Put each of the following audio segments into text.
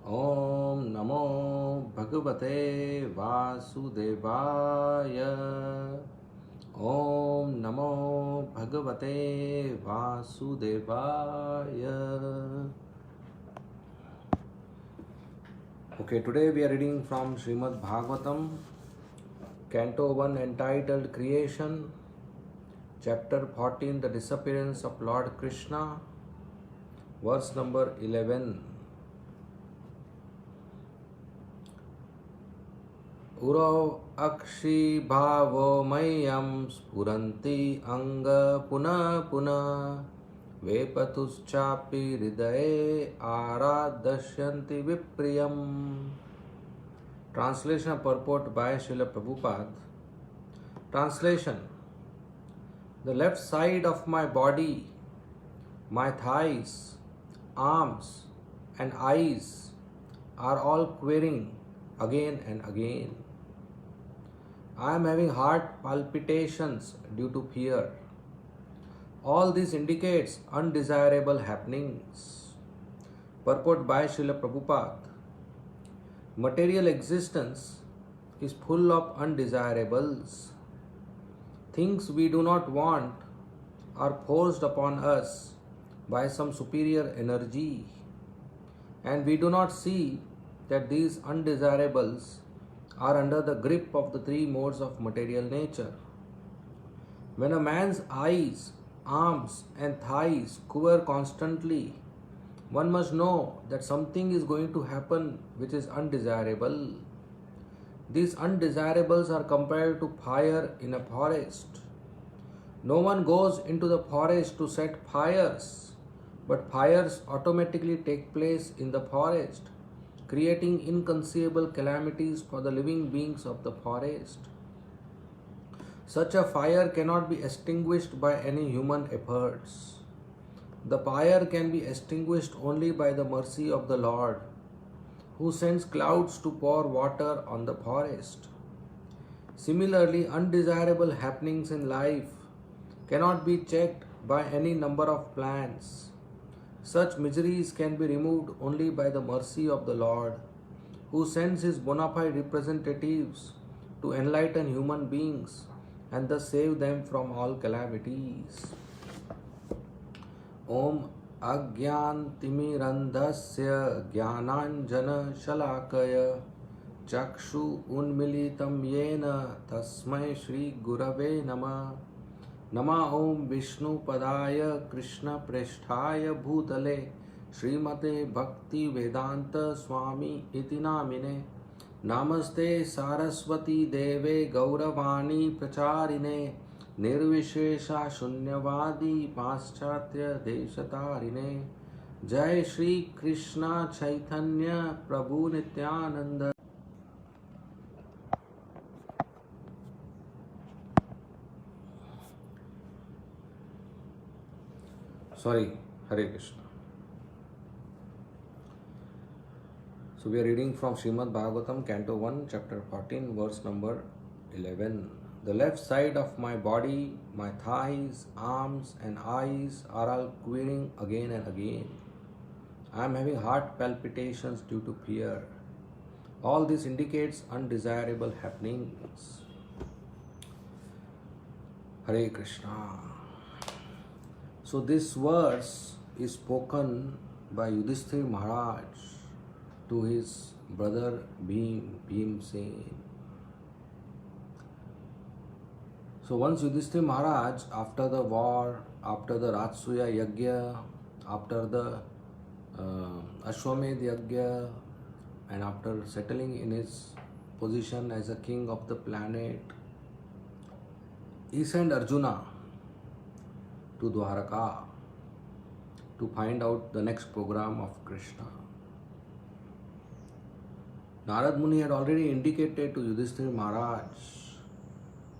Om Namo Bhagavate Vasudevaya. Om Namo Bhagavate Vasudevaya. Okay, today we are reading from Srimad Bhagavatam, Canto 1 entitled Creation, Chapter 14, The Disappearance of Lord Krishna, verse number 11. Urav akshi bhavo mayam spuranti anga puna puna vepatuschapi hridaye aradashyanti vipriyam. Translation and purport by Srila Prabhupada. Translation: the left side of my body, my thighs, arms and eyes are all quivering again and again. I am having heart palpitations due to fear. All this indicates undesirable happenings. Purport by Srila Prabhupada. Material existence is full of undesirables. Things we do not want are forced upon us by some superior energy, and we do not see that these undesirables are under the grip of the three modes of material nature. When a man's eyes, arms and thighs quiver constantly, one must know that something is going to happen which is undesirable. These undesirables are compared to fire in a forest. No one goes into the forest to set fires, but fires automatically take place in the forest, creating inconceivable calamities for the living beings of the forest. Such a fire cannot be extinguished by any human efforts. The fire can be extinguished only by the mercy of the Lord, who sends clouds to pour water on the forest. Similarly, undesirable happenings in life cannot be checked by any number of plans. Such miseries can be removed only by the mercy of the Lord, who sends his bona fide representatives to enlighten human beings and thus save them from all calamities. Om Agyantimirandhasya Jnananjana Shalakaya Chakshu Unmilitam Yena Tasmai Shri Gurave Nama. Nama Om Vishnu Padaya Krishna Preshthaya Bhutale Srimate Bhakti Vedanta Swami Iti Namine. Namaste Saraswati Deve Gauravani Pracharine Nirvishesha Shunyavadi Paschatya Deshatarine. Jai Shri Krishna Chaitanya Prabhu Nityananda. Sorry, Hare Krishna. So we are reading from Srimad Bhagavatam, Canto 1, Chapter 14, verse number 11. The left side of my body, my thighs, arms and eyes are all quivering again and again. I am having heart palpitations due to fear. All this indicates undesirable happenings. Hare Krishna. So this verse is spoken by Yudhishthira Maharaj to his brother Bhimsen. So once Yudhishthira Maharaj, after the war, after the Rajsuya Yajna, after the Ashwamedh Yajna, and after settling in his position as a king of the planet, he sent Arjuna to Dwaraka to find out the next program of Krishna. Narad Muni had already indicated to Yudhishthira Maharaj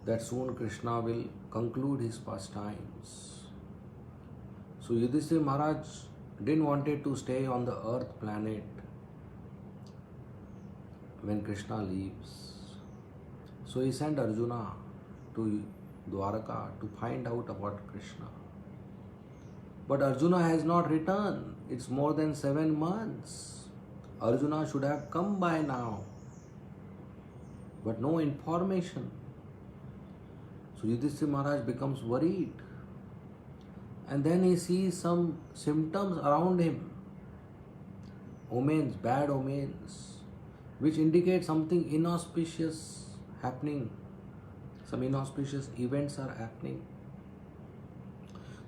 that soon Krishna will conclude his pastimes. So Yudhishthira Maharaj didn't want to stay on the earth planet when Krishna leaves. So he sent Arjuna to Dwaraka to find out about Krishna. But Arjuna has not returned. It's more than 7 months. Arjuna should have come by now. But no information. So Yudhishthira Maharaj becomes worried. And then he sees some symptoms around him. Omens, bad omens, which indicate something inauspicious happening. Some inauspicious events are happening.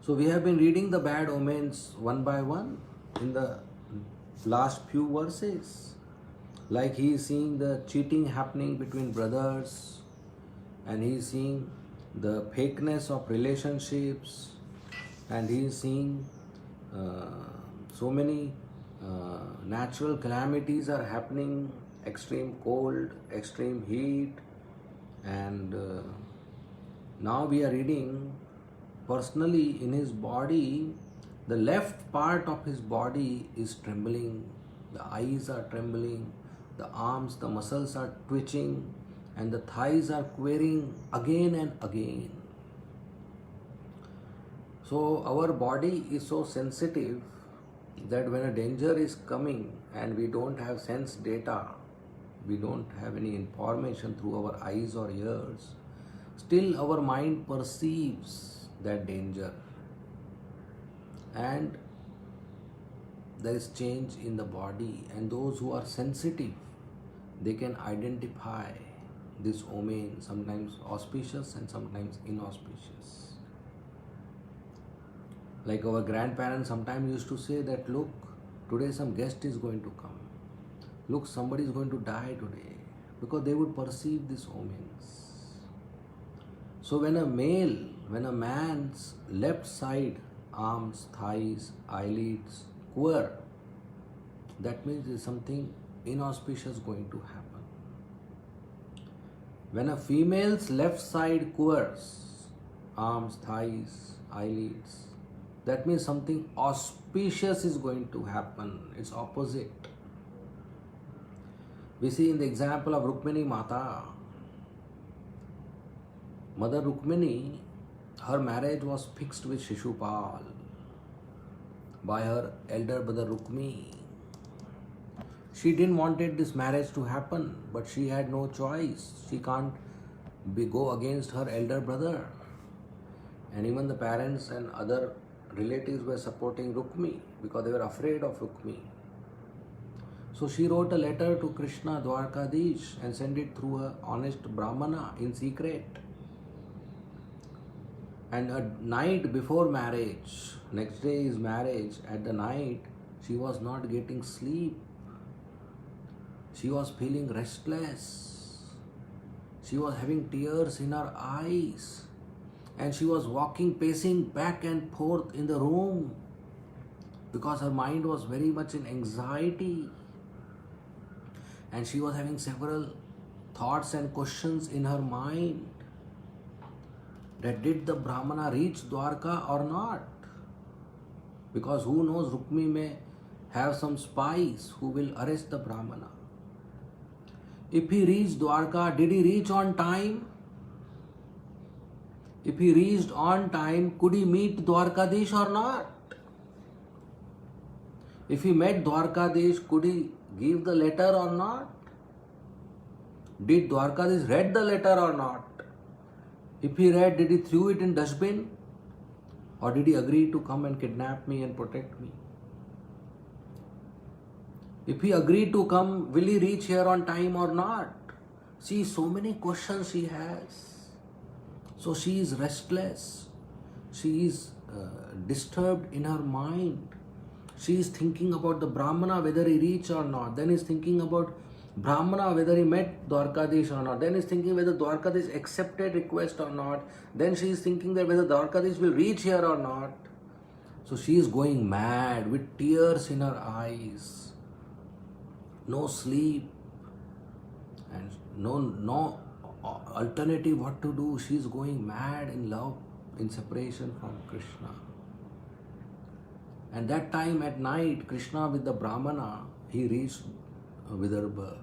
So we have been reading the bad omens one by one in the last few verses. Like he is seeing the cheating happening between brothers, and he is seeing the fakeness of relationships, and he is seeing so many natural calamities are happening, extreme cold, extreme heat, and now we are reading personally in his body, the left part of his body is trembling, the eyes are trembling, the arms, the muscles are twitching, and the thighs are quivering again and again. So our body is so sensitive that when a danger is coming and we don't have sense data, we don't have any information through our eyes or ears, still our mind perceives that danger, and there is change in the body, and those who are sensitive, they can identify this omen, sometimes auspicious and sometimes inauspicious. Like our grandparents sometimes used to say that, look, today some guest is going to come. Look, somebody is going to die today. Because they would perceive these omens. So when a man's left side, arms, thighs, eyelids quiver, that means there is something inauspicious going to happen. When a female's left side quivers, arms, thighs, eyelids, that means something auspicious is going to happen. It's opposite. We see in the example of Rukmini Mata, Mother Rukmini, her marriage was fixed with Shishupal by her elder brother Rukmi. She didn't wanted this marriage to happen, but she had no choice. She can't go against her elder brother. And even the parents and other relatives were supporting Rukmi because they were afraid of Rukmi. So she wrote a letter to Krishna Dwarkadish and sent it through a honest Brahmana in secret. And a night before marriage, next day is marriage, at the night she was not getting sleep. She was feeling restless. She was having tears in her eyes. And she was walking, pacing back and forth in the room because her mind was very much in anxiety. And she was having several thoughts and questions in her mind. That did the Brahmana reach Dwarka or not? Because who knows, Rukmi may have some spies who will arrest the Brahmana. If he reached Dwarka, did he reach on time? If he reached on time, could he meet Dwarkadish or not? If he met Dwarkadish, could he give the letter or not? Did Dwarkadish read the letter or not? If he read, did he throw it in dustbin? Or did he agree to come and kidnap me and protect me? If he agreed to come, will he reach here on time or not? See, so many questions she has. So she is restless. She is disturbed in her mind. She is thinking about the Brahmana, whether he reached or not. Then is thinking about Brahmana, whether he met Dwarkadish or not. Then is thinking whether Dwarkadish accepted request or not. Then she is thinking that whether Dwarkadish will reach here or not. So she is going mad with tears in her eyes. No sleep and no alternative what to do. She is going mad in love, in separation from Krishna. And that time at night, Krishna with the Brahmana, he reached Vidarbha.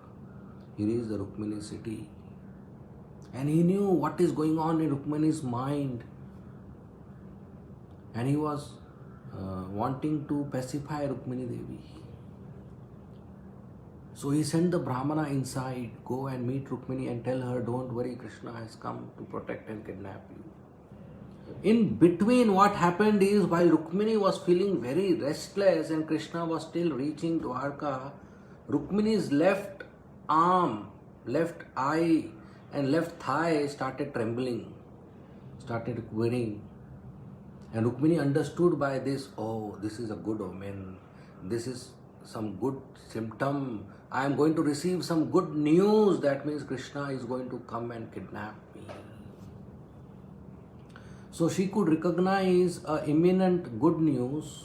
He reached the Rukmini city. And he knew what is going on in Rukmini's mind. And he was wanting to pacify Rukmini Devi. So he sent the Brahmana inside, go and meet Rukmini and tell her, don't worry, Krishna has come to protect and kidnap you. In between, what happened is, while Rukmini was feeling very restless and Krishna was still reaching Dwarka, Rukmini's left arm, left eye and left thigh started trembling, started quivering. And Rukmini understood by this, oh, this is a good omen. This is some good symptom. I am going to receive some good news. That means Krishna is going to come and kidnap me. So she could recognize imminent good news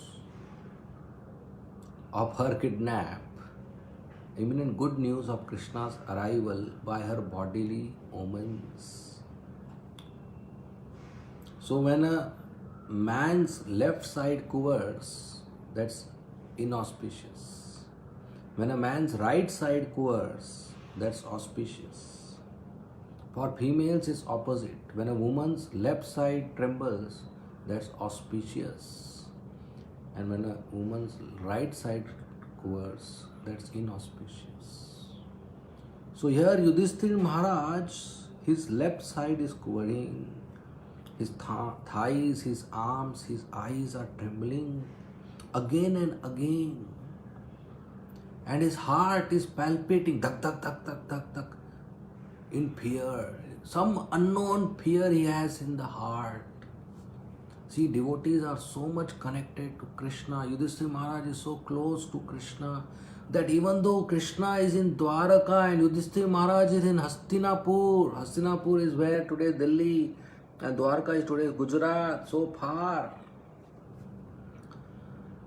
of her kidnap, imminent good news of Krishna's arrival by her bodily omens. So when a man's left side quivers, that's inauspicious. When a man's right side quivers, that's auspicious. For females, it's opposite. When a woman's left side trembles, that's auspicious. And when a woman's right side quivers, that's inauspicious. So here Yudhishthira Maharaj, his left side is quivering. His thighs, his arms, his eyes are trembling again and again. And his heart is palpitating, dak, dak, dak, dak, dak, dak, in fear. Some unknown fear he has in the heart. See, devotees are so much connected to Krishna. Yudhishthira Maharaj is so close to Krishna that even though Krishna is in Dwaraka and Yudhishthira Maharaj is in Hastinapur, Hastinapur is where today Delhi, and Dwarka is today Gujarat, so far.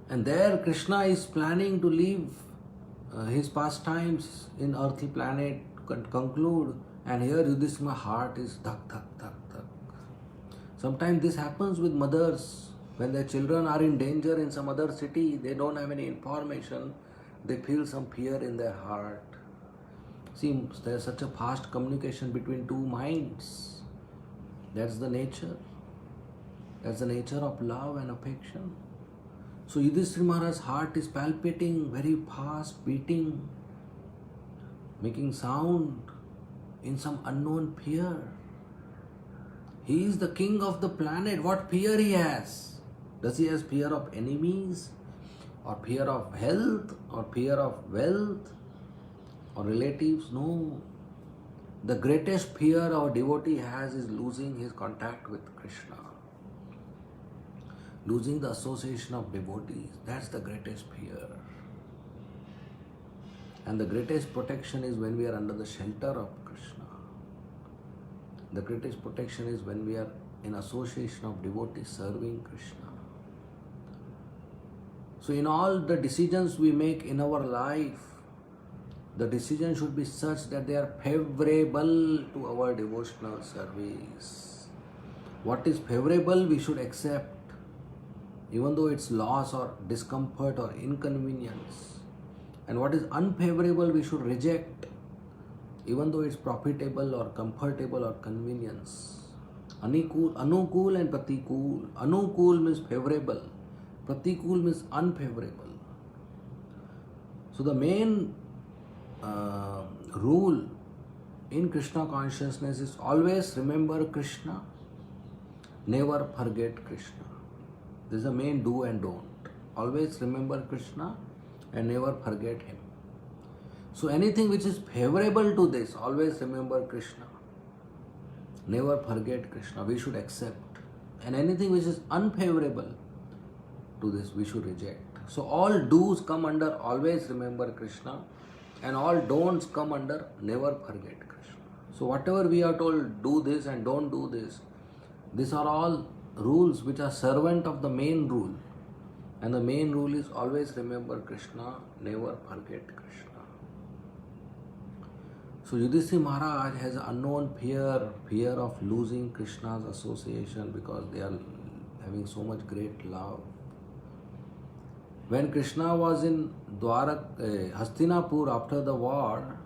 And there Krishna is planning to leave his pastimes in earthly planet, conclude. And here Yudhishthira's heart is dhak, dhak, dhak, dhak. Sometimes this happens with mothers. When their children are in danger in some other city, they don't have any information, they feel some fear in their heart. See, there's such a fast communication between two minds. That's the nature. That's the nature of love and affection. So Yudhishthira Maharaj's heart is palpitating, very fast, beating, making sound in some unknown fear. He is the king of the planet. What fear he has? Does he have fear of enemies? Or fear of health? Or fear of wealth? Or relatives? No. The greatest fear our devotee has is losing his contact with Krishna. Losing the association of devotees. That's the greatest fear. And the greatest protection is when we are under the shelter of Krishna. The greatest protection is when we are in association of devotees serving Krishna. So in all the decisions we make in our life, the decision should be such that they are favorable to our devotional service. What is favorable, we should accept, even though it's loss or discomfort or inconvenience. And what is unfavorable, we should reject, even though it's profitable or comfortable or convenience. Anukul and pratikul. Anukul means favorable. Pratikul means unfavorable. So the main rule in Krishna consciousness is always remember Krishna, never forget Krishna. This is the main do and don't. Always remember Krishna and never forget him. So anything which is favorable to this, always remember Krishna. Never forget Krishna. We should accept. And anything which is unfavorable to this, we should reject. So all do's come under always remember Krishna, and all don'ts come under never forget Krishna. So whatever we are told, do this and don't do this, these are all rules which are servant of the main rule. And the main rule is always remember Krishna, never forget Krishna. So Yudhishthira Maharaj has an unknown fear of losing Krishna's association because they are having so much great love. When Krishna was in Hastinapur after the war,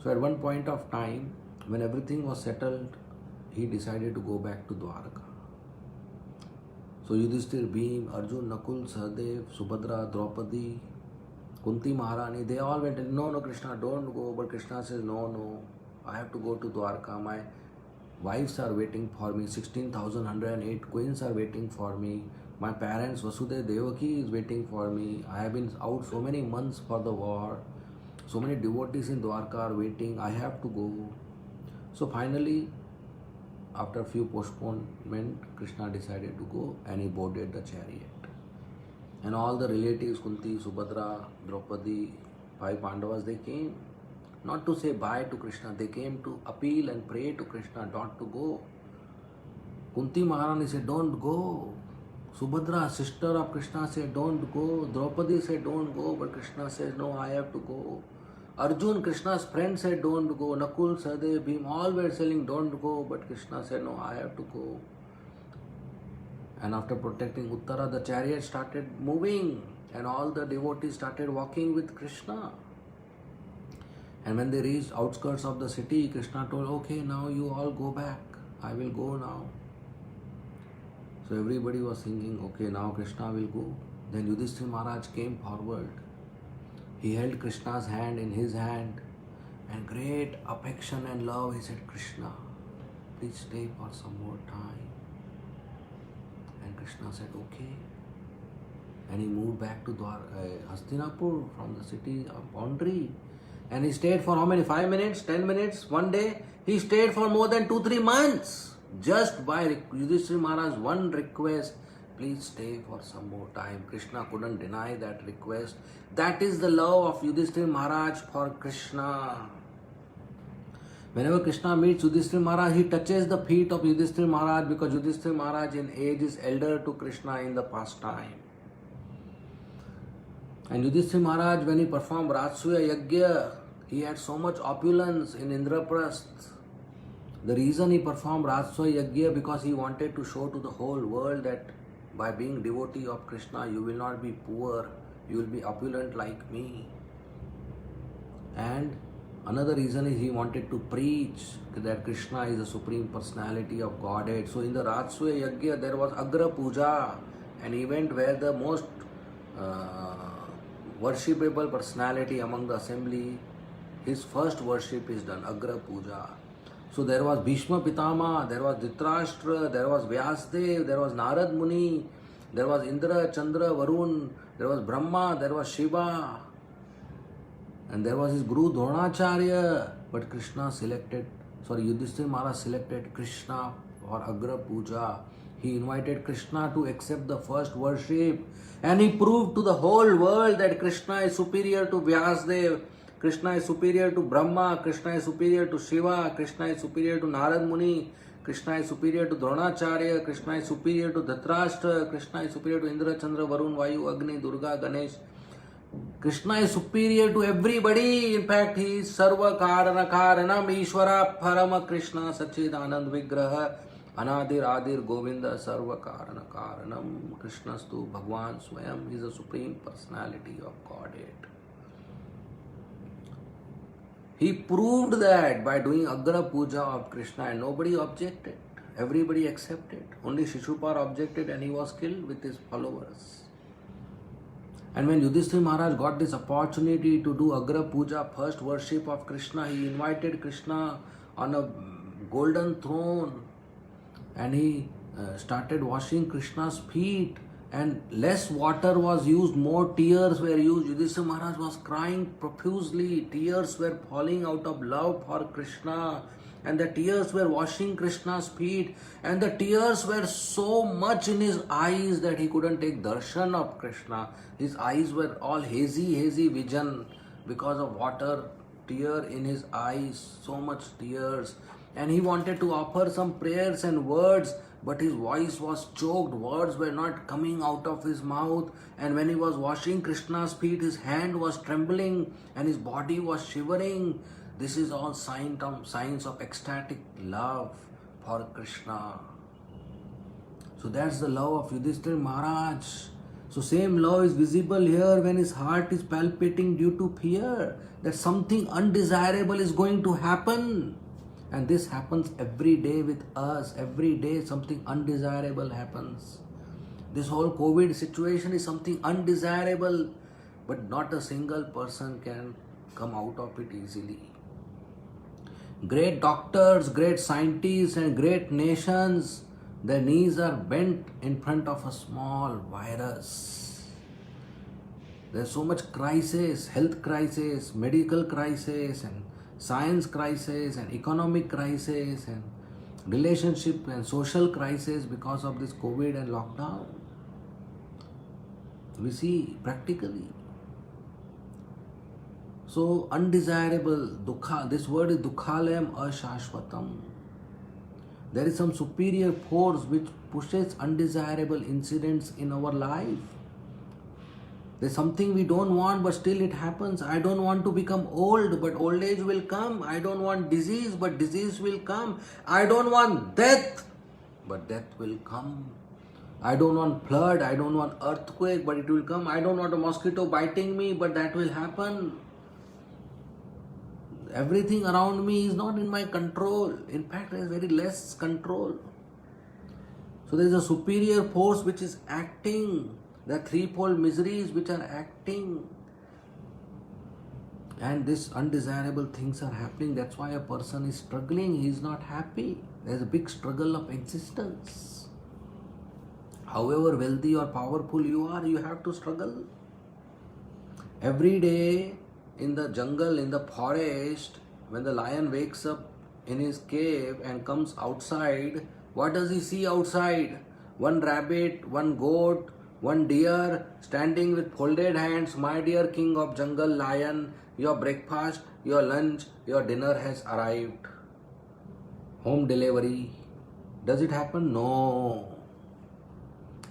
so at one point of time, when everything was settled, he decided to go back to Dwarka. So Yudhishthir, Bhim, Arjun, Nakul, Sahadev, Subhadra, Draupadi, Kunti Maharani, they all went, no, Krishna, don't go. But Krishna says, no, I have to go to Dwarka. My wives are waiting for me. 16,108 queens are waiting for me. My parents, Vasudeva Devaki, is waiting for me. I have been out so many months for the war. So many devotees in Dwarka are waiting. I have to go. So finally, after a few postponement, Krishna decided to go and he boarded the chariot. And all the relatives, Kunti, Subhadra, Draupadi, 5 Pandavas, they came not to say bye to Krishna, they came to appeal and pray to Krishna not to go. Kunti Maharani said, don't go. Subhadra, sister of Krishna, said, don't go. Draupadi said, don't go. But Krishna says, no, I have to go. Arjun, Krishna's friend, said, don't go. Nakul, Sahadev, Bhim, all were saying, don't go. But Krishna said, no, I have to go. And after protecting Uttara, the chariot started moving and all the devotees started walking with Krishna. And when they reached outskirts of the city, Krishna told, okay, now you all go back. I will go now. So everybody was thinking, okay, now Krishna will go. Then Yudhishthira Maharaj came forward. He held Krishna's hand in his hand and great affection and love. He said, Krishna, please stay for some more time. And Krishna said, okay. And he moved back to Hastinapur from the city boundary. And he stayed for how many? 5 minutes, 10 minutes, one day? He stayed for more than 2-3 months. Just by Yudhishthira Maharaj's one request, please stay for some more time. Krishna couldn't deny that request. That is the love of Yudhishthira Maharaj for Krishna. Whenever Krishna meets Yudhishthira Maharaj, he touches the feet of Yudhishthira Maharaj because Yudhishthira Maharaj in age is elder to Krishna in the past time. And Yudhishthira Maharaj, when he performed Rajasuya Yajna, he had so much opulence in Indraprasth. The reason he performed Rajasuya Yajna because he wanted to show to the whole world that by being devotee of Krishna, you will not be poor, you will be opulent like me. And another reason is he wanted to preach that Krishna is the Supreme Personality of Godhead. So in the Rajasuya Yajna, there was Agra Puja, an event where the most worshipable personality among the assembly, his first worship is done, Agra Puja. So there was Bhishma Pitama, there was Dhritarashtra, there was Vyasdev, there was Narad Muni, there was Indra, Chandra, Varun, there was Brahma, there was Shiva, and there was his Guru Dronacharya. But Yudhishthira Maharaj selected Krishna for Agra Puja. He invited Krishna to accept the first worship and he proved to the whole world that Krishna is superior to Vyasdev, Krishna is superior to Brahma, Krishna is superior to Shiva, Krishna is superior to Narad Muni, Krishna is superior to Dronacharya, Krishna is superior to Dhritarashtra, Krishna is superior to Indra, Chandra, Varun, Vayu, Agni, Durga, Ganesh. Krishna is superior to everybody. In fact, he is Sarva Karana Karanam Ishvara Parama Krishna Sachidanand Vigraha Anadir Adir Govinda Sarva Karana Karanam. Krishnastu Bhagwan Swayam. He is the Supreme Personality of Godhead. He proved that by doing Agra Puja of Krishna and nobody objected. Everybody accepted. Only Shishupar objected and he was killed with his followers. And when Yudhishthira Maharaj got this opportunity to do Agra Puja, first worship of Krishna, he invited Krishna on a golden throne and he started washing Krishna's feet, and less water was used, more tears were used. Yudhishthira Maharaj was crying profusely, tears were falling out of love for Krishna, and the tears were washing Krishna's feet, and the tears were so much in his eyes that he couldn't take darshan of Krishna. His eyes were all hazy vision because of water, tear in his eyes, so much tears. And he wanted to offer some prayers and words, but his voice was choked, words were not coming out of his mouth. And when he was washing Krishna's feet, his hand was trembling and his body was shivering. This is all signs of ecstatic love for Krishna. So that's the love of Yudhishthira Maharaj. So same love is visible here when his heart is palpitating due to fear that something undesirable is going to happen. And this happens every day with us. Every day something undesirable happens. This whole COVID situation is something undesirable, but not a single person can come out of it easily. Great doctors, great scientists, and great nations, their knees are bent in front of a small virus. There's so much crisis, health crisis, medical crisis, and science crisis, and economic crisis, and relationship and social crisis because of this COVID and lockdown. We see practically. So undesirable, dukkha, this word is dukkhalayam ashashvatam. There is some superior force which pushes undesirable incidents in our life. There's something we don't want, but still it happens. I don't want to become old, but old age will come. I don't want disease, but disease will come. I don't want death, but death will come. I don't want flood, I don't want earthquake, but it will come. I don't want a mosquito biting me, but that will happen. Everything around me is not in my control. In fact, there is very less control. So there is a superior force which is acting. There are threefold miseries which are acting. And these undesirable things are happening. That's why a person is struggling. He is not happy. There is a big struggle of existence. However wealthy or powerful you are, you have to struggle. Every day in the jungle, in the forest, when the lion wakes up in his cave and comes outside, what does he see outside? One rabbit, one goat, one deer standing with folded hands. My dear king of jungle, lion, your breakfast, your lunch, your dinner has arrived. Home delivery. Does it happen? No.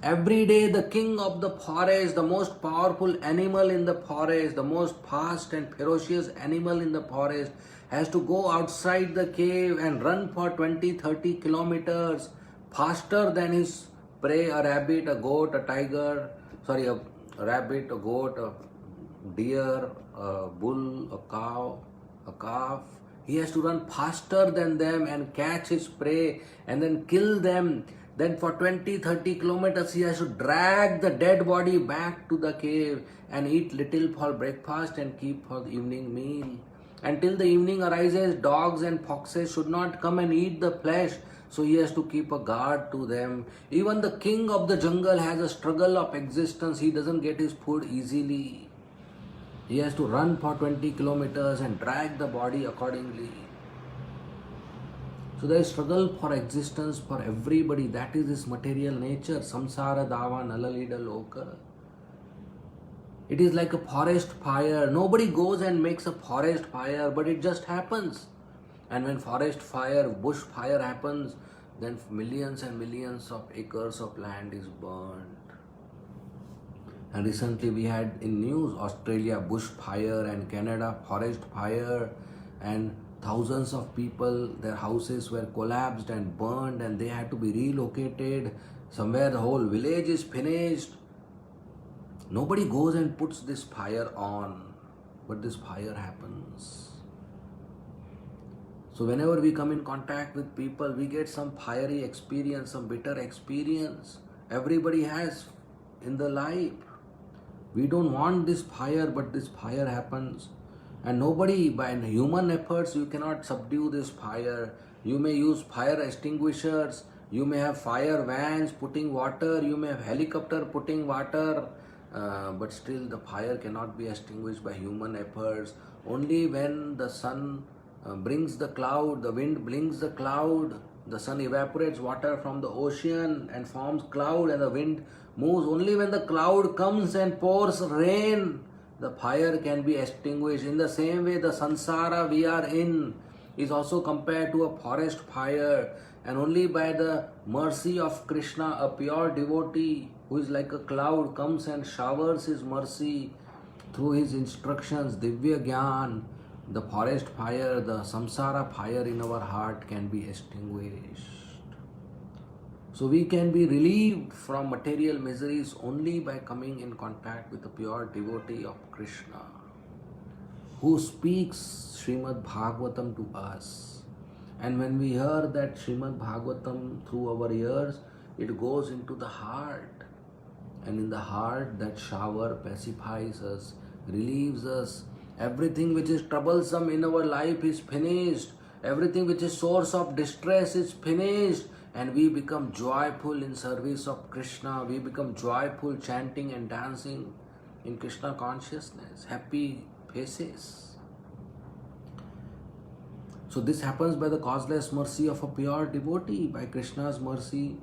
Every day the king of the forest, the most powerful animal in the forest, the most fast and ferocious animal in the forest, has to go outside the cave and run for 20-30 kilometers faster than his prey, a rabbit, a goat, a tiger, a rabbit, a goat, a deer, a bull, a cow, a calf. He has to run faster than them and catch his prey and then kill them. Then for 20-30 kilometers he has to drag the dead body back to the cave and eat little for breakfast and keep for the evening meal. Until the evening arises, dogs and foxes should not come and eat the flesh, so he has to keep a guard to them. Even the king of the jungle has a struggle of existence. He doesn't get his food easily. He has to run for 20 kilometers and drag the body accordingly. So there is struggle for existence for everybody. That is this material nature. Samsara dava nalalida loka. It is like a forest fire. Nobody goes and makes a forest fire, but it just happens. And when forest fire, bush fire happens, then millions and millions of acres of land is burned. And recently we had in news Australia bush fire and Canada forest fire, and thousands of people, their houses were collapsed and burned and they had to be relocated. Somewhere the whole village is finished. Nobody goes and puts this fire on, but this fire happens. So whenever we come in contact with people, we get some fiery experience, some bitter experience. Everybody has in the life. We don't want this fire, but this fire happens. And nobody, by human efforts, you cannot subdue this fire. You may use fire extinguishers, you may have fire vans putting water, you may have helicopter putting water, but still the fire cannot be extinguished by human efforts. Only when the sun brings the cloud, the wind brings the cloud, the sun evaporates water from the ocean and forms cloud, and the wind moves. Only when the cloud comes and pours rain, the fire can be extinguished. In the same way, the samsara we are in is also compared to a forest fire, and only by the mercy of Krishna, a pure devotee who is like a cloud, comes and showers his mercy through his instructions, Divya Gyan, the forest fire, the samsara fire in our heart can be extinguished. So we can be relieved from material miseries only by coming in contact with a pure devotee of Krishna who speaks Srimad Bhagavatam to us. And when we hear that Srimad Bhagavatam through our ears, it goes into the heart. And in the heart, that shower pacifies us, relieves us. Everything which is troublesome in our life is finished. Everything which is source of distress is finished. And we become joyful in service of Krishna. We become joyful chanting and dancing in Krishna consciousness. Happy faces. So this happens by the causeless mercy of a pure devotee, by Krishna's mercy.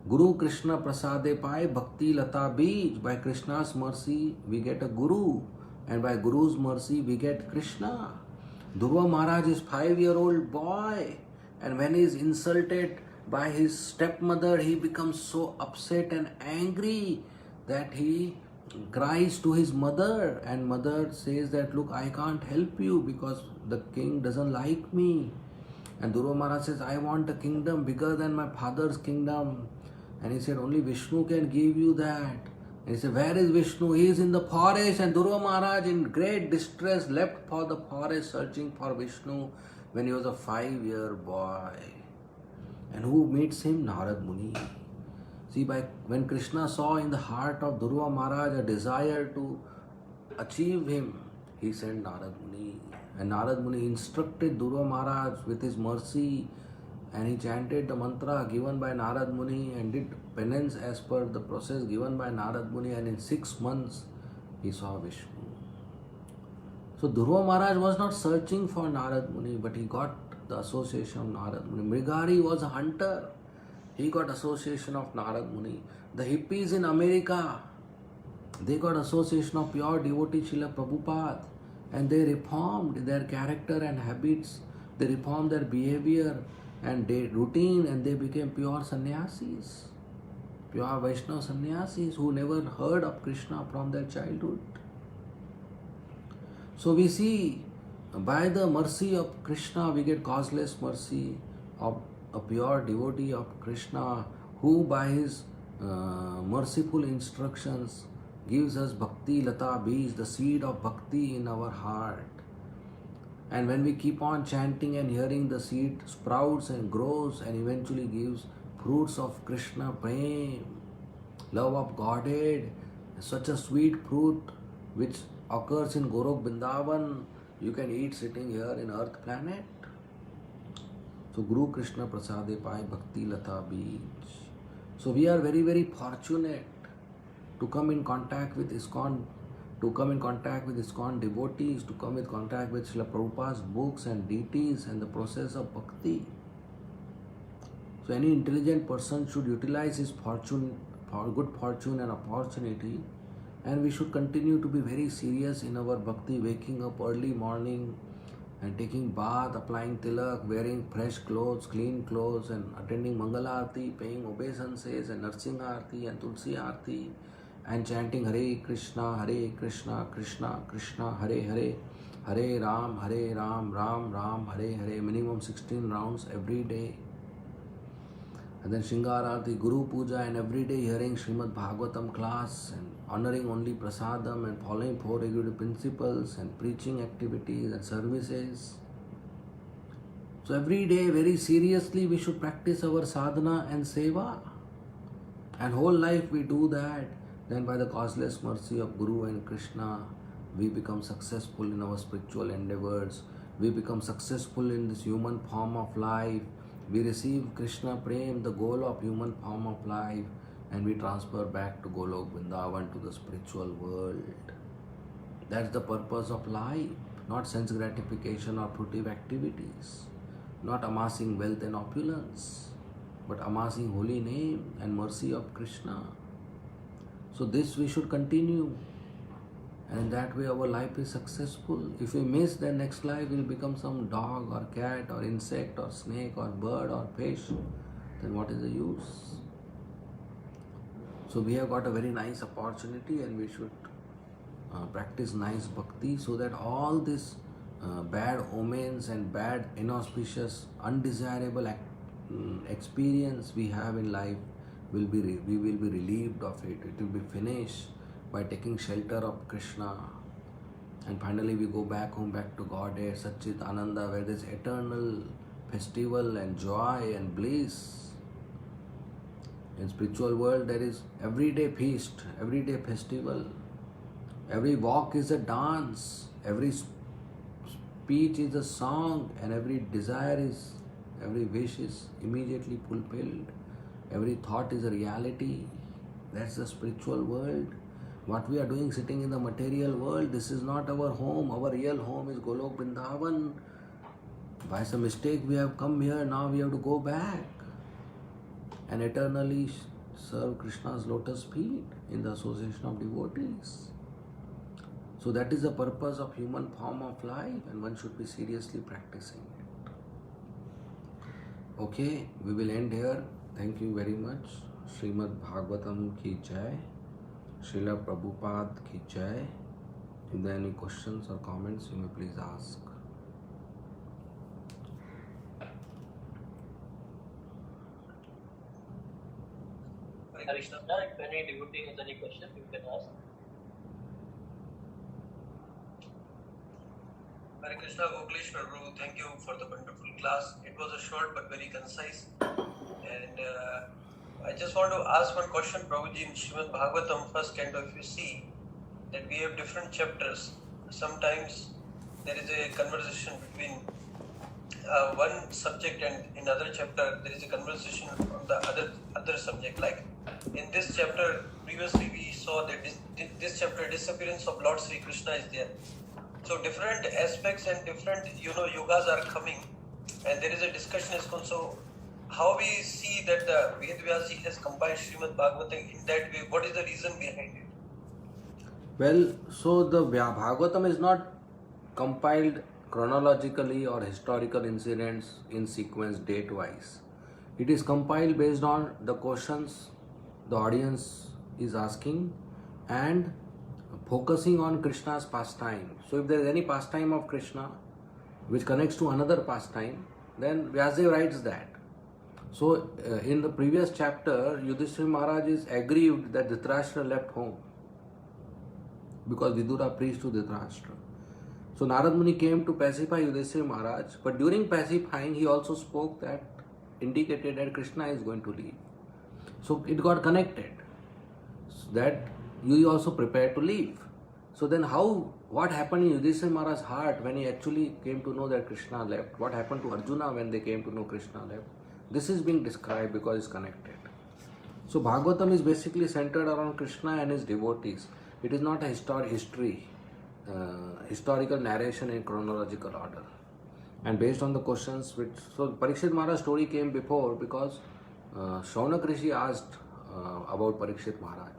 Guru Krishna Prasade Pai Bhakti Lata Bij. By Krishna's mercy we get a Guru, and by Guru's mercy we get Krishna. Dhruva Maharaj is 5-year-old boy, and when he is insulted by his stepmother, he becomes so upset and angry that he cries to his mother, and mother says that, look, I can't help you because the king doesn't like me. And Dhruva Maharaj says, I want a kingdom bigger than my father's kingdom. And he said, only Vishnu can give you that. And he said, where is Vishnu? He is in the forest. And Dhruva Maharaj, in great distress, left for the forest searching for Vishnu when he was a 5-year boy. And who meets him? Narad Muni. See, when Krishna saw in the heart of Dhruva Maharaj a desire to achieve him, he sent Narad Muni. And Narad Muni instructed Dhruva Maharaj with his mercy, and he chanted the mantra given by Narad Muni and did penance as per the process given by Narad Muni, and in 6 months he saw Vishnu. So Dhruva Maharaj was not searching for Narad Muni, but he got the association of Narad Muni. Mrigari was a hunter. He got association of Narad Muni. The hippies in America, they got association of pure devotee Srila Prabhupada, and they reformed their character and habits. They reformed their behavior and their routine, and they became pure sannyasis, pure Vaishnava sannyasis who never heard of Krishna from their childhood. So we see, by the mercy of Krishna, we get causeless mercy of a pure devotee of Krishna, who by his merciful instructions gives us Bhakti Lata Bij, the seed of Bhakti in our heart. And when we keep on chanting and hearing, the seed sprouts and grows and eventually gives fruits of Krishna Prem, love of Godhead, such a sweet fruit which occurs in Golok Vrindavan, you can eat sitting here in earth planet. So Guru Krishna Prasade Pai Bhakti Lata Bij. So we are very, very fortunate to come in contact with ISKCON, to come in contact with ISKCON devotees, to come in contact with Srila Prabhupada's books and deities and the process of bhakti. So any intelligent person should utilize his fortune, for good fortune and opportunity, and we should continue to be very serious in our bhakti, waking up early morning and taking bath, applying tilak, wearing fresh clothes, clean clothes, and attending Mangala Aarti, paying obeisances and Narsingha Aarti and Tulsi Aarti, and chanting Hare Krishna, Krishna Krishna, Hare Hare, Hare Ram, Ram Ram, Hare Hare, minimum 16 rounds every day. And then Shringar Aarti, Guru Puja, and every day hearing Srimad Bhagavatam class and honoring only prasadam and following 4 executive principles and preaching activities and services. So every day, very seriously, we should practice our sadhana and seva. And whole life we do that. Then by the causeless mercy of Guru and Krishna, we become successful in our spiritual endeavors. We become successful in this human form of life. We receive Krishna Prem, the goal of human form of life, and we transfer back to Golok Vrindavan, to the spiritual world. That's the purpose of life, not sense gratification or fruitive activities, not amassing wealth and opulence, but amassing holy name and mercy of Krishna. So this we should continue, and in that way our life is successful. If we miss, then next life will become some dog or cat or insect or snake or bird or fish. Then what is the use? So we have got a very nice opportunity, and we should practice nice bhakti, so that all this bad omens and bad, inauspicious, undesirable experience we have in life we will be relieved of it. It will be finished by taking shelter of Krishna, and finally we go back home, back to Godhead, Satchit Ananda, where there is eternal festival and joy and bliss. In spiritual world, there is everyday feast, everyday festival. Every walk is a dance. Every speech is a song, and every every wish is immediately fulfilled. Every thought is a reality. That's the spiritual world. What we are doing sitting in the material world, this is not our home. Our real home is Golok Vrindavan. By some mistake we have come here, now we have to go back and eternally serve Krishna's lotus feet in the association of devotees. So that is the purpose of human form of life, and one should be seriously practicing it. Okay, we will end here. Thank you very much. Srimad Bhagavatam ki jai. Srila Prabhupada ki jai. If there are any questions or comments, you may please ask. Hare Krishna. If any devotee has any question, you can ask. Hare Krishna, Gokuleshwar Prabhu, thank you for the wonderful class. It was a short but very concise. And I just want to ask one question, Prabhuji. In Srimad Bhagavatam, first canto, if you see that we have different chapters, sometimes there is a conversation between one subject, and in another chapter there is a conversation on the other subject. Like in this chapter, previously we saw that this chapter, disappearance of Lord Sri Krishna is there. So different aspects and different yugas are coming, and there is a discussion is going. So how we see that the Ved Vyasi has compiled Srimad Bhagavatam in that way? What is the reason behind it? Well, so the Bhagavatam is not compiled chronologically or historical incidents in sequence date wise. It is compiled based on the questions the audience is asking and focusing on Krishna's pastime. So if there is any pastime of Krishna which connects to another pastime, then Vyasadeva writes that. So in the previous chapter, Yudhishthira Maharaj is aggrieved that Dhritarashtra left home because Vidura preached to Dhritarashtra. So Narad Muni came to pacify Yudhishthira Maharaj, but during pacifying he also spoke that, indicated that Krishna is going to leave. So it got connected, so that you also prepare to leave. So then what happened in Yudhishthira Maharaj's heart when he actually came to know that Krishna left? What happened to Arjuna when they came to know Krishna left? This is being described because it's connected. So Bhagavatam is basically centered around Krishna and his devotees. It is not a historical narration in chronological order. And based on the questions so Parikshit Maharaj's story came before because Shaunak Rishi asked about Parikshit Maharaj,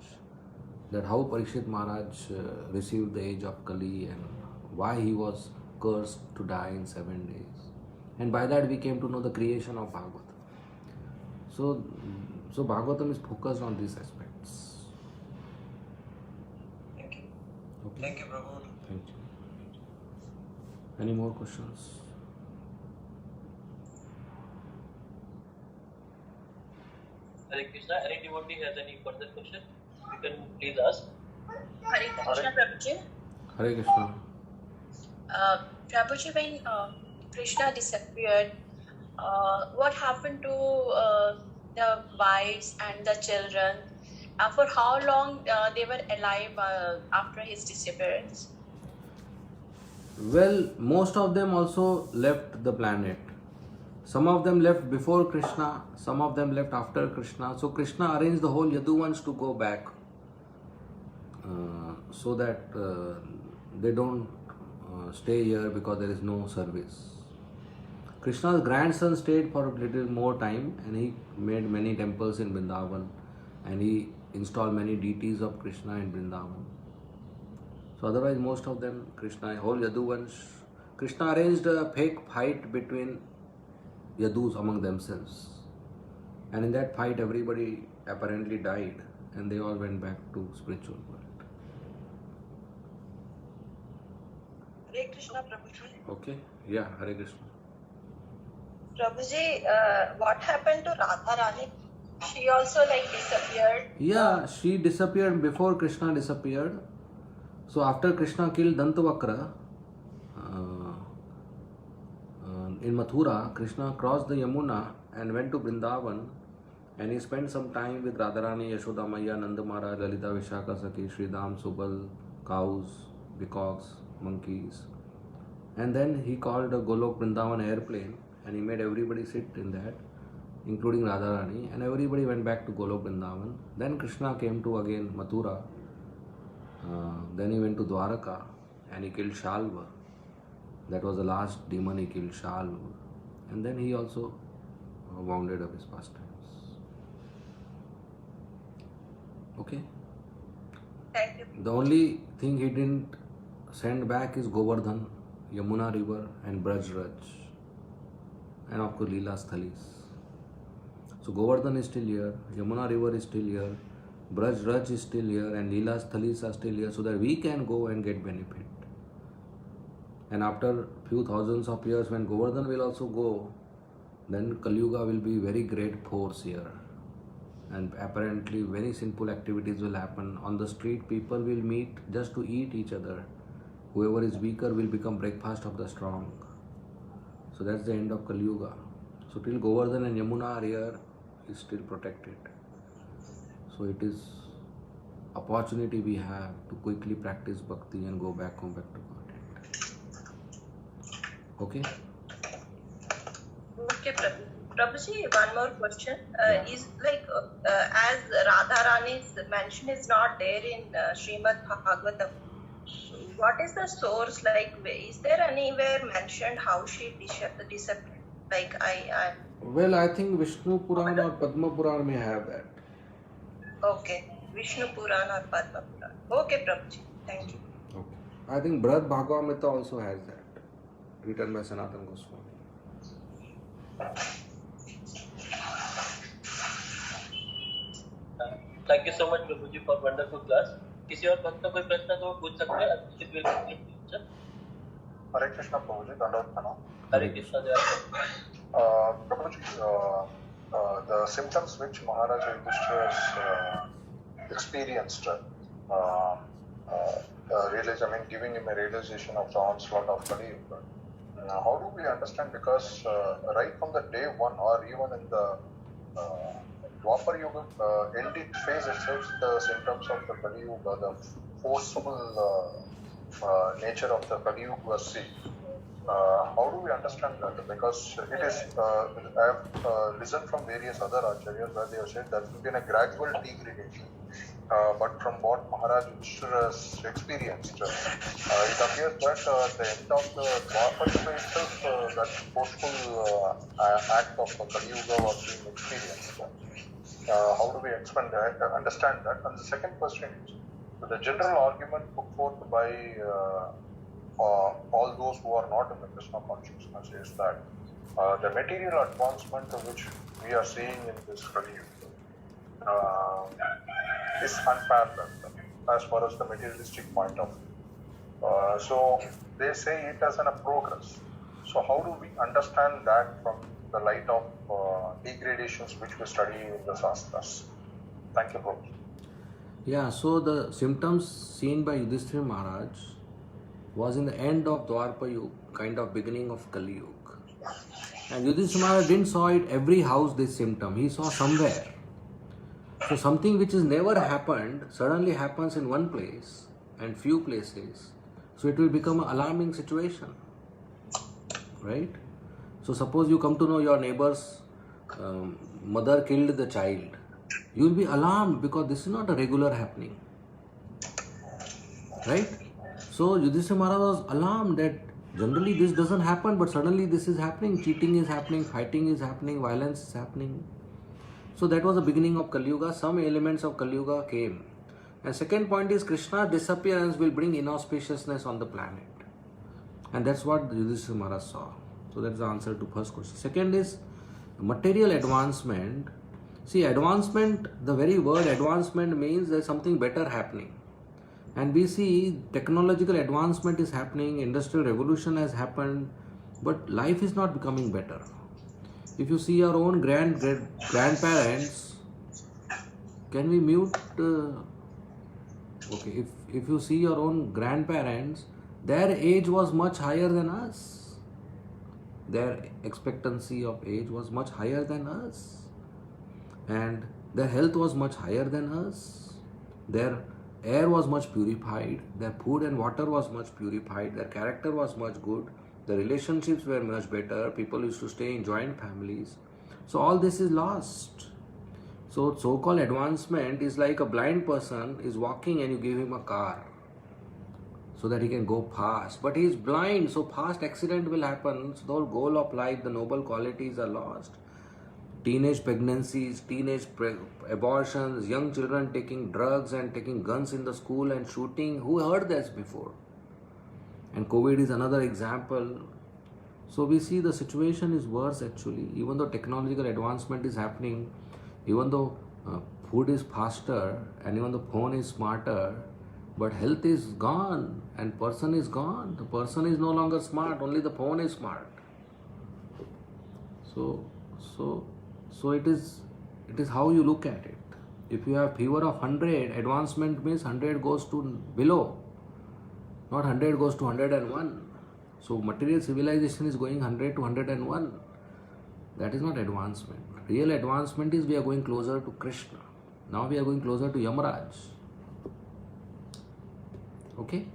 that how Parikshit Maharaj received the age of Kali and why he was cursed to die in 7 days. And by that we came to know the creation of Bhagavatam. So Bhagavatam is focused on these aspects. Thank you. Okay. Thank you, Prabhu. Thank you. Any more questions? Hare Krishna. Any devotee has any further question, you can please ask. Hare Krishna, Prabhuji. Hare Krishna. Prabhuji, when Krishna disappeared, what happened to the wives and the children? For how long they were alive after his disappearance? Well, most of them also left the planet. Some of them left before Krishna, some of them left after Krishna. So Krishna arranged the whole Yaduvans to go back so that they don't stay here because there is no service. Krishna's grandson stayed for a little more time and he made many temples in Vrindavan and he installed many deities of Krishna in Vrindavan. So otherwise most of them, whole Yaduvans, Krishna arranged a fake fight between Yadus among themselves. And in that fight everybody apparently died and they all went back to spiritual world. Hare Krishna, Prabhuji. Okay? Yeah, Hare Krishna. Prabhuji, what happened to Radharani? She also disappeared. Yeah, she disappeared before Krishna disappeared. So after Krishna killed Dantavakra, in Mathura, Krishna crossed the Yamuna and went to Vrindavan And he spent some time with Radharani, Yashoda Maya, Nanda Maharaj, Lalita Vishaka Sakhi, Sridham, Subal, cows, peacocks, monkeys. And then he called a Golok Vrindavan airplane and he made everybody sit in that, including Radharani, and everybody went back to Golok Vrindavan. Then Krishna came to again Mathura. Then he went to Dwaraka and he killed Shalva. That was the last demon he killed, Shalva. And then he also wounded up his pastimes. Okay? Thank you. The only thing he didn't send back is Govardhan, Yamuna river and Braj Raj. And of course Leela Sthalis. So Govardhan is still here, Yamuna river is still here, Braj Raj is still here and Leela Sthalis are still here so that we can go and get benefit. And after few thousands of years when Govardhan will also go, then Kali Yuga will be very great force here. And apparently very simple activities will happen. On the street people will meet just to eat each other. Whoever is weaker will become breakfast of the strong. So that's the end of Kali Yuga. So till Govardhan and Yamuna are here, is still protected. So it is opportunity we have to quickly practice bhakti and go back home, back to Godhead. Okay? Okay, Prabhuji, one more question. Is like as Radharani's mention is not there in Srimad Bhagavatam. What is the source? Like, is there anywhere mentioned how she disappeared? Like Well, I think Vishnu Puran or Padma Puran may have that. Okay, Vishnu Puran or Padma Puran. Okay, Prabhuji. Thank you. Okay. I think Brad Bhagavamrita also has that, written by Sanatana Goswami. Thank you so much, Prabhuji, for wonderful class. किसी और भक्त का कोई प्रश्न तो वो पूछ सकते हैं. It will complete the lecture. Hare Krishna, Prabhuji, Dandavat Pranam. Hare Krishna, Jai. Prabhuji, the symptoms which Maharaja Yudhishthira has experienced, giving him a realization of the onslaught of Kali Yuga. How do we understand? Because right from the day one, or even in the Dwapar Yuga ending phase itself, the symptoms of the Kali Yuga, the forceful nature of the Kali Yuga was seen. How do we understand that? Because it is, I have listened from various other acharyas where they have said that there has been a gradual degradation. But from what Maharaj Yudhishthira has experienced, it appears that at the end of the Dwapar Yuga itself, that forceful act of Kali Yuga was being experienced. How do we understand that? And the second question is, the general argument put forth by all those who are not in the Krishna consciousness is that the material advancement which we are seeing in this Kali Yuga is unparalleled as far as the materialistic point of view. So they say it as a progress. So how do we understand that from the light of degradations which we study in the Shastras? Thank you, Prabhuji. Yeah, so the symptoms seen by Yudhishthira Maharaj was in the end of Dwapar Yuga, kind of beginning of Kali Yuga. And Yudhishthira Maharaj didn't saw it every house this symptom. He saw somewhere. So something which has never happened suddenly happens in one place and few places. So it will become an alarming situation. Right? So suppose you come to know your neighbor's mother killed the child. You will be alarmed because this is not a regular happening. Right? So Yudhishthira Maharaj was alarmed that generally this doesn't happen, but suddenly this is happening. Cheating is happening, fighting is happening, violence is happening. So that was the beginning of Kali Yuga. Some elements of Kali Yuga came. And second point is Krishna's disappearance will bring inauspiciousness on the planet. And that's what Yudhishthira Maharaj saw. So that's the answer to first question. Second is material advancement. See, advancement, the very word advancement means there's something better happening. And we see technological advancement is happening, industrial revolution has happened, but life is not becoming better. If you see your own grandparents, can we mute? Okay, if you see your own grandparents, their age was much higher than us. Their expectancy of age was much higher than us. and their health was much higher than us. Their air was much purified, their food and water was much purified, their character was much good, the relationships were much better, people used to stay in joint families. So all this is lost. So so-called advancement is like a blind person is walking and you give him a car so that he can go fast. But he is blind, so fast accident will happen. So the whole goal of life, the noble qualities are lost. Teenage pregnancies, abortions, young children taking drugs and taking guns in the school and shooting. Who heard this before? And COVID is another example. So we see the situation is worse actually. Even though technological advancement is happening, even though food is faster and even the phone is smarter, but health is gone and person is gone. The person is no longer smart, only the phone is smart. So it is how you look at it. If you have fever of 100, advancement means 100 goes to below, not 100 goes to 101. So material civilization is going 100 to 101. That is not advancement. Real advancement is we are going closer to Krishna. Now we are going closer to Yamaraj. Okay?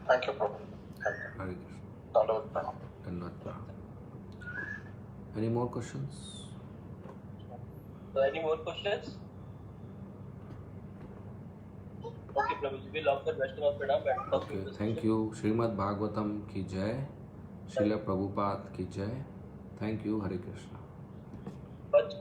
Thank you, Prabhu. Thank you. Hare Krishna. Dandavat pranam. Dandavat pranam. Any more questions? So any more questions? Okay, Prabhuji, we'll offer Vaishnava Pranam and Okay, thank you. Srimad Bhagavatam ki jai. Srila Prabhupada ki jai. Thank you. Hare Krishna. But